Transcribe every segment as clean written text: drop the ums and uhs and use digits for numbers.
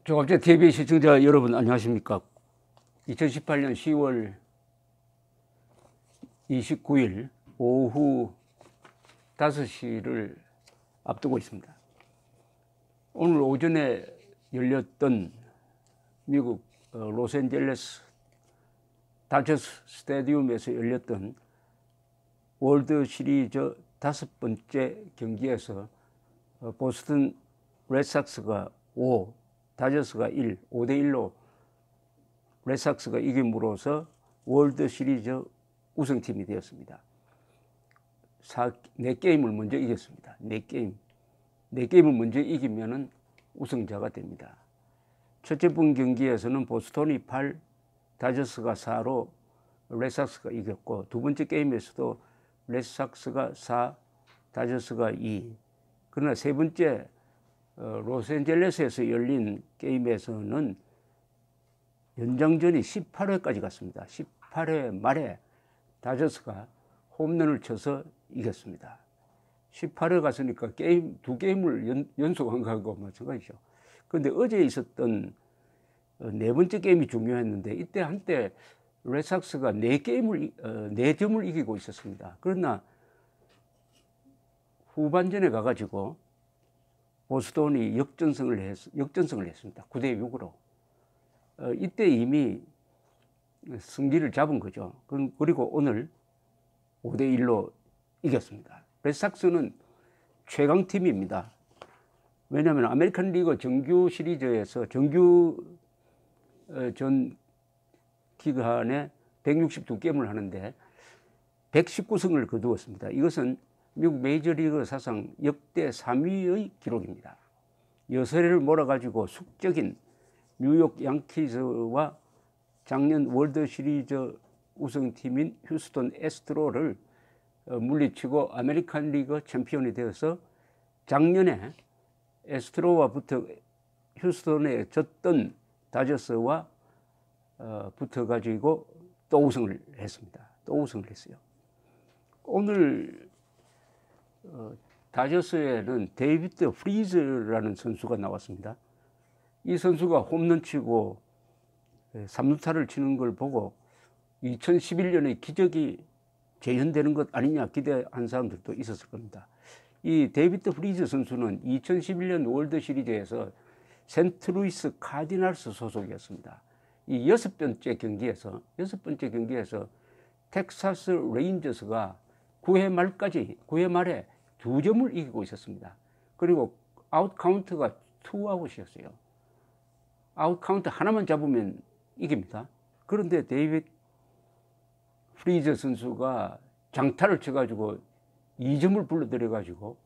조갑제 TV 시청자 여러분 안녕하십니까. 2018년 10월 29일 오후 5시를 앞두고 있습니다. 오늘 오전에 열렸던 미국 로스앤젤레스 다저스 스타디움에서 열렸던 월드 시리즈 5번째 경기에서 보스턴 레드삭스가 5, 다저스가 1, 5대1로 레드삭스가 이김으로써 월드 시리즈 우승팀이 되었습니다. 4게임을 먼저 이겼습니다. 4게임을 먼저 이기면 우승자가 됩니다. 첫째 번 경기에서는 보스턴이 8, 다저스가 4로 레드삭스가 이겼고, 두 번째 게임에서도 레드삭스가 4, 다저스가 2. 그러나 세 번째 로스앤젤레스에서 열린 게임에서는 연장전이 18회까지 갔습니다. 18회 말에 다저스가 홈런을 쳐서 이겼습니다. 18회 갔으니까 두 게임을 연속한 거하고 마찬가지죠. 그런데 어제 있었던 네 번째 게임이 중요했는데, 이때 한때 레드삭스가 4점을 이기고 있었습니다. 그러나 후반전에 가가지고 보스턴이 역전승을 했습니다. 9대6으로. 이때 이미 승기를 잡은 거죠. 그리고 오늘 5대1로 이겼습니다. 레드삭스는 최강팀입니다. 왜냐하면 아메리칸 리그 정규 시리즈에서 정규 전 기간에 162게임을 하는데 119승을 거두었습니다. 이것은 미국 메이저리그 사상 역대 3위의 기록입니다. 6회를 몰아가지고 숙적인 뉴욕 양키즈와 작년 월드시리즈 우승팀인 휴스턴 애스트로를 물리치고 아메리칸 리그 챔피언이 되어서 작년에 애스트로와 휴스턴에 졌던 다저스와 붙어가지고 또 우승을 했습니다. 또 우승을 했어요. 오늘 다저스에는 데이비드 프리즈라는 선수가 나왔습니다. 이 선수가 홈런 치고 3루타를 치는 걸 보고 2011년의 기적이 재현되는 것 아니냐 기대한 사람들도 있었을 겁니다. 이 데이비드 프리즈 선수는 2011년 월드 시리즈에서 센트루이스 카디널스 소속이었습니다. 이 6번째 경기에서 텍사스 레인저스가 9회 말에 2점을 이기고 있었습니다. 그리고 아웃 카운트가 2아웃이었어요. 아웃 카운트 하나만 잡으면 이깁니다. 그런데 데이비드 프리즈 선수가 장타를 쳐가지고 2점을 불러들여가지고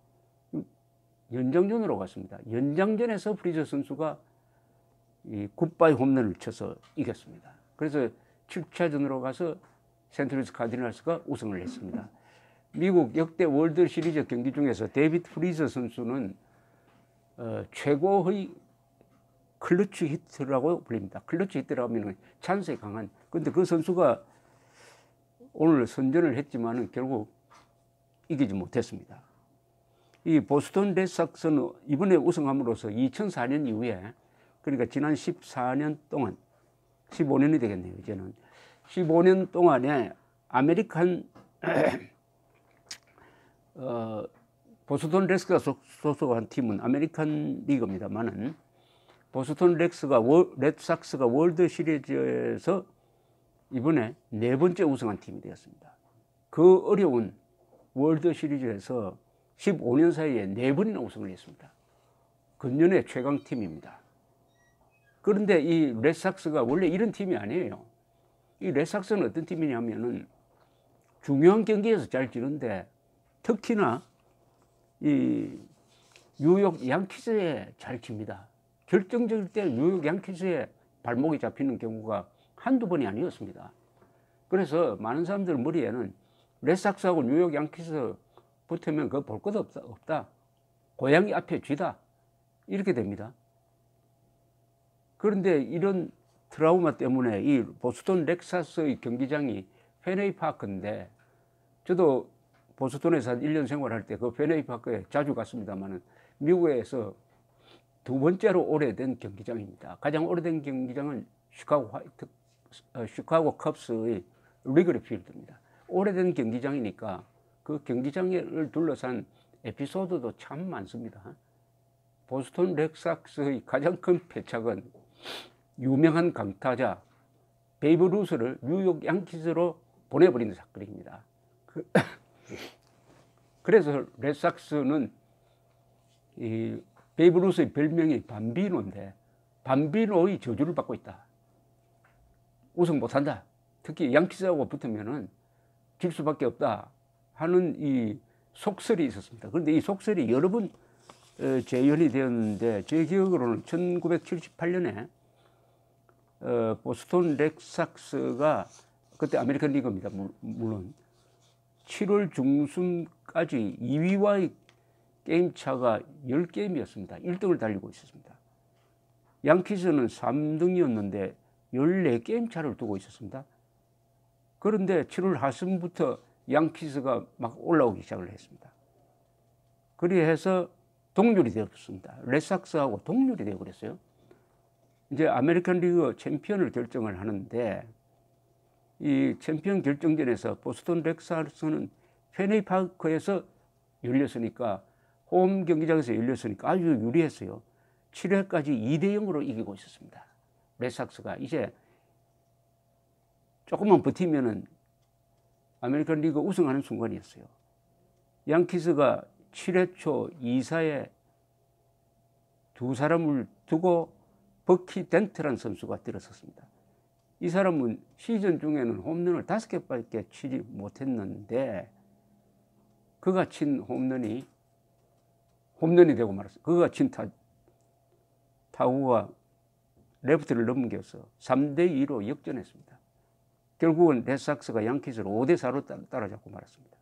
연장전으로 갔습니다. 연장전에서 프리즈 선수가 이 굿바이 홈런을 쳐서 이겼습니다. 그래서 7차전으로 가서 센트루이스 카디널스가 우승을 했습니다. 미국 역대 월드 시리즈 경기 중에서 데이비드 프리즈 선수는 최고의 클러치 히트라고 불립니다. 클러치 히트라고 하면 찬스에 강한. 그런데 그 선수가 오늘 선전을 했지만 결국 이기지 못했습니다. 이 보스턴 레드삭스는 이번에 우승함으로써 2004년 이후에, 그러니까 지난 14년 동안, 15년이 되겠네요. 이제는 15년 동안에 아메리칸 보스턴 레드삭스가 소속한 팀은 아메리칸 리그입니다만은, 보스턴 레드삭스가 월드 시리즈에서 이번에 4번째 우승한 팀이 되었습니다. 그 어려운 월드 시리즈에서 15년 사이에 4번이나 우승을 했습니다. 근년의 최강팀입니다. 그런데 이 레드삭스가 원래 이런 팀이 아니에요. 이 레드삭스는 어떤 팀이냐면은 중요한 경기에서 잘 지는데, 특히나 이 뉴욕 양키즈에 잘 칩니다. 결정적일 때 뉴욕 양키즈에 발목이 잡히는 경우가 한두 번이 아니었습니다. 그래서 많은 사람들 머리에는 레드삭스하고 뉴욕 양키즈 붙으면 그거 볼 것 없다. 고양이 앞에 쥐다. 이렇게 됩니다. 그런데 이런 트라우마 때문에 이 보스턴 렉사스의 경기장이 페네이 파크인데, 저도 보스턴에서 한 1년 생활할 때 그 페네이 파크에 자주 갔습니다만, 미국에서 두 번째로 오래된 경기장입니다. 가장 오래된 경기장은 시카고 컵스의 리그리 필드입니다. 오래된 경기장이니까 그 경기장을 둘러싼 에피소드도 참 많습니다. 보스턴 레드삭스의 가장 큰 패착은 유명한 강타자 베이브 루스를 뉴욕 양키스로 보내버리는 사건입니다. 그래서 레드삭스는 이 베이브 루스의 별명이 밤비노인데 밤비노의 저주를 받고 있다. 우승 못한다. 특히 양키스하고 붙으면은 질 수밖에 없다 하는 이 속설이 있었습니다. 그런데 이 속설이 여러 번 재현이 되었는데 제 기억으로는 1978년에 보스턴 레드삭스가 그때 아메리칸 리그입니다. 물론 7월 중순까지 2위와의 게임 차가 10게임이었습니다. 1등을 달리고 있었습니다. 양키스는 3등이었는데 14게임 차를 두고 있었습니다. 그런데 7월 하순부터 양키스가 막 올라오기 시작을 했습니다. 그리해서 동률이 되었습니다. 레드삭스하고 동률이 되어버렸어요. 이제 아메리칸 리그 챔피언을 결정을 하는데 이 챔피언 결정전에서 보스턴 레드삭스는 페네이 파크에서 열렸으니까 홈 경기장에서 열렸으니까 아주 유리했어요. 7회까지 2대0으로 이기고 있었습니다. 레드삭스가 이제 조금만 버티면은 아메리칸 리그 우승하는 순간이었어요. 양키스가 7회 초 2사에 두 사람을 두고 버키 덴트라는 선수가 들어섰습니다. 이 사람은 시즌 중에는 홈런을 5개밖에 치지 못했는데 그가 친 홈런이 되고 말았어요. 그가 친 타구가 레프트를 넘겨서 3대2로 역전했습니다. 결국은 레드삭스가 양키스를 5대4로 따라잡고 말았습니다.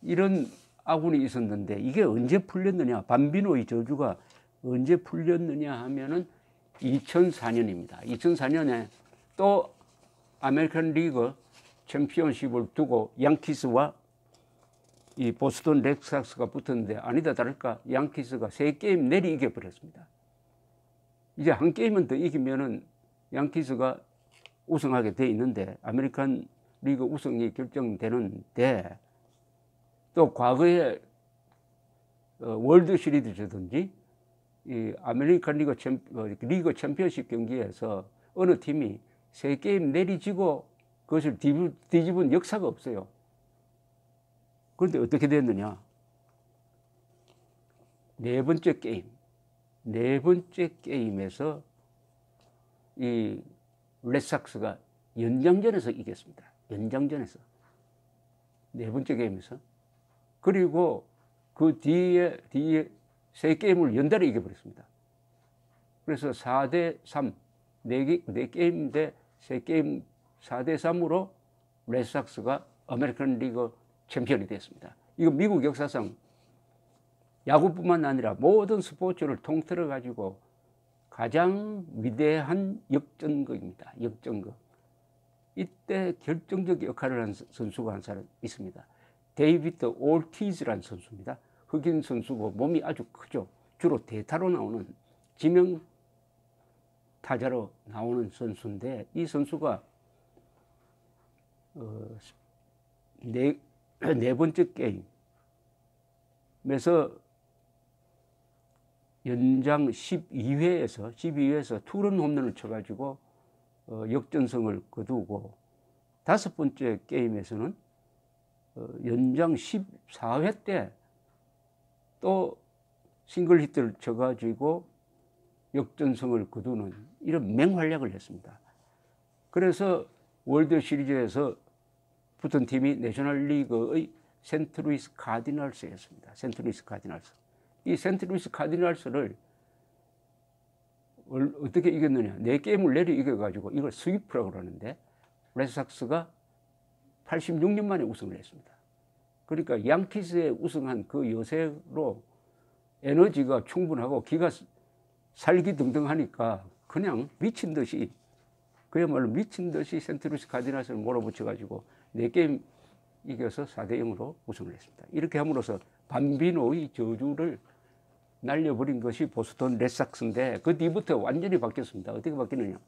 이런 아군이 있었는데 이게 언제 풀렸느냐, 밤비노의 저주가 언제 풀렸느냐 하면은 2004년입니다. 2004년에 또 아메리칸 리그 챔피언십을 두고 양키스와 이 보스턴 레드삭스가 붙었는데 아니다 다를까 양키스가 3게임 내리 이겨버렸습니다. 이제 한 게임은 더 이기면은 양키스가 우승하게 돼 있는데 아메리칸 리그 우승이 결정되는데 또 과거에 월드 시리즈든지 이 아메리칸 리그 챔피언십 경기에서 어느 팀이 3게임 내리지고 그것을 뒤집은 역사가 없어요. 그런데 어떻게 됐느냐? 네 번째 게임에서 이 레드삭스가 연장전에서 이겼습니다. 연장전에서 네 번째 게임에서. 그리고 그 뒤에 3게임을 연달아 이겨버렸습니다. 그래서 4대3 4게임 대 3게임 4대3으로 레드삭스가 아메리칸 리그 챔피언이 됐습니다. 이거 미국 역사상 야구뿐만 아니라 모든 스포츠를 통틀어 가지고 가장 위대한 역전극입니다. 역전극. 이때 결정적 역할을 한 선수가 한 사람 있습니다. 데이비드 올티즈라는 선수입니다. 흑인 선수고 몸이 아주 크죠. 주로 대타로 나오는 지명 타자로 나오는 선수인데 이 선수가 네 번째 게임에서 연장 12회에서 투런 홈런을 쳐가지고 역전승을 거두고 다섯 번째 게임에서는 연장 14회 때 또 싱글 히트를 쳐가지고 역전승을 거두는 이런 맹활약을 했습니다. 그래서 월드 시리즈에서 붙은 팀이 내셔널리그의 센트루이스 카디널스였습니다. 센트루이스 카디널스. 이 센트루이스 카디널스를 어떻게 이겼느냐? 4게임을 내리 이겨가지고 이걸 스위프라고 그러는데 레드삭스가 86년 만에 우승을 했습니다. 그러니까 양키스에 우승한 그 여세로 에너지가 충분하고 기가 살기등등하니까 그냥 미친 듯이 그야말로 미친 듯이 센트루이스 카디널스를 몰아붙여가지고 4게임 이겨서 4대0으로 우승을 했습니다. 이렇게 함으로써 밤비노의 저주를 날려버린 것이 보스턴 레드삭스인데 그 뒤부터 완전히 바뀌었습니다. 어떻게 바뀌느냐.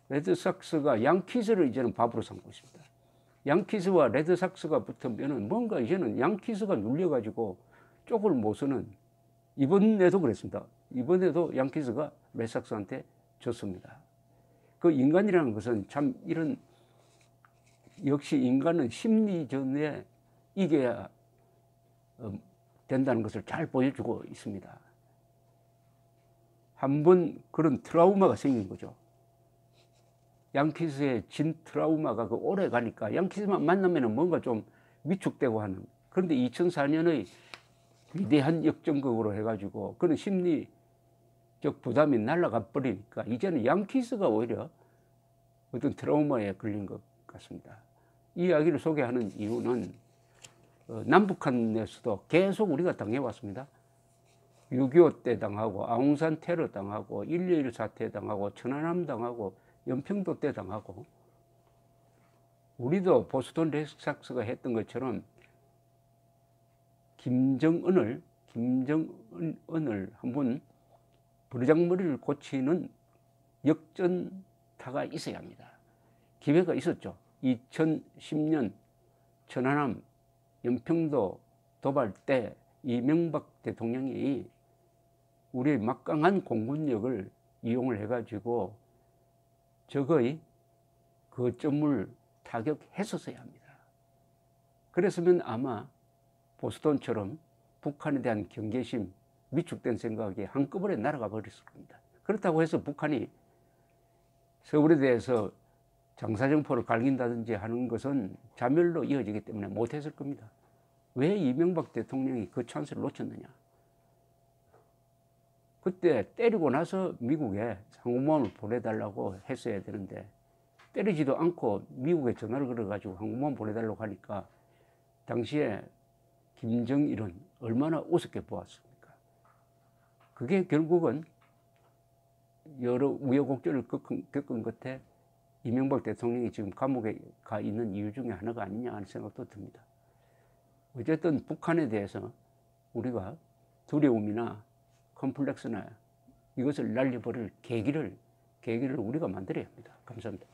레드삭스가 양키스를 이제는 밥으로 삼고 있습니다. 양키스와 레드삭스가 붙으면은 뭔가 이제는 양키스가 눌려가지고 쪽을 못 서는, 이번에도 그랬습니다. 이번에도 양키스가 레드삭스한테 졌습니다. 그 인간이라는 것은 참 이런, 역시 인간은 심리전에 이겨야 된다는 것을 잘 보여주고 있습니다. 한번 그런 트라우마가 생긴 거죠. 양키스의 진 트라우마가 그 오래 가니까 양키스만 만나면 뭔가 좀 위축되고 하는, 그런데 2004년의 위대한 역전극으로 해가지고 그런 심리적 부담이 날아가 버리니까 이제는 양키스가 오히려 어떤 트라우마에 걸린 것 같습니다. 이 이야기를 소개하는 이유는 남북한에서도 계속 우리가 당해왔습니다. 6.25 때 당하고 아웅산 테러 당하고 1.21 사태 당하고 천안함 당하고 연평도 때 당하고, 우리도 보스턴 레드삭스가 했던 것처럼 김정은을 한번 버르장머리를 고치는 역전타가 있어야 합니다. 기회가 있었죠. 2010년 천안함 연평도 도발 때 이명박 대통령이 우리의 막강한 공군력을 이용을 해가지고 적의 거점을 타격했었어야 합니다. 그랬으면 아마 보스턴처럼 북한에 대한 경계심, 위축된 생각이 한꺼번에 날아가 버렸을 겁니다. 그렇다고 해서 북한이 서울에 대해서 장사정포를 갈긴다든지 하는 것은 자멸로 이어지기 때문에 못했을 겁니다. 왜 이명박 대통령이 그 찬스를 놓쳤느냐. 그때 때리고 나서 미국에 항공모함을 보내달라고 했어야 되는데, 때리지도 않고 미국에 전화를 걸어가지고 항공모함 보내달라고 하니까 당시에 김정일은 얼마나 우습게 보았습니까. 그게 결국은 여러 우여곡절을 겪은 끝에 이명박 대통령이 지금 감옥에 가 있는 이유 중에 하나가 아니냐 하는 생각도 듭니다. 어쨌든 북한에 대해서 우리가 두려움이나 컴플렉스나 이것을 날려버릴 계기를 우리가 만들어야 합니다. 감사합니다.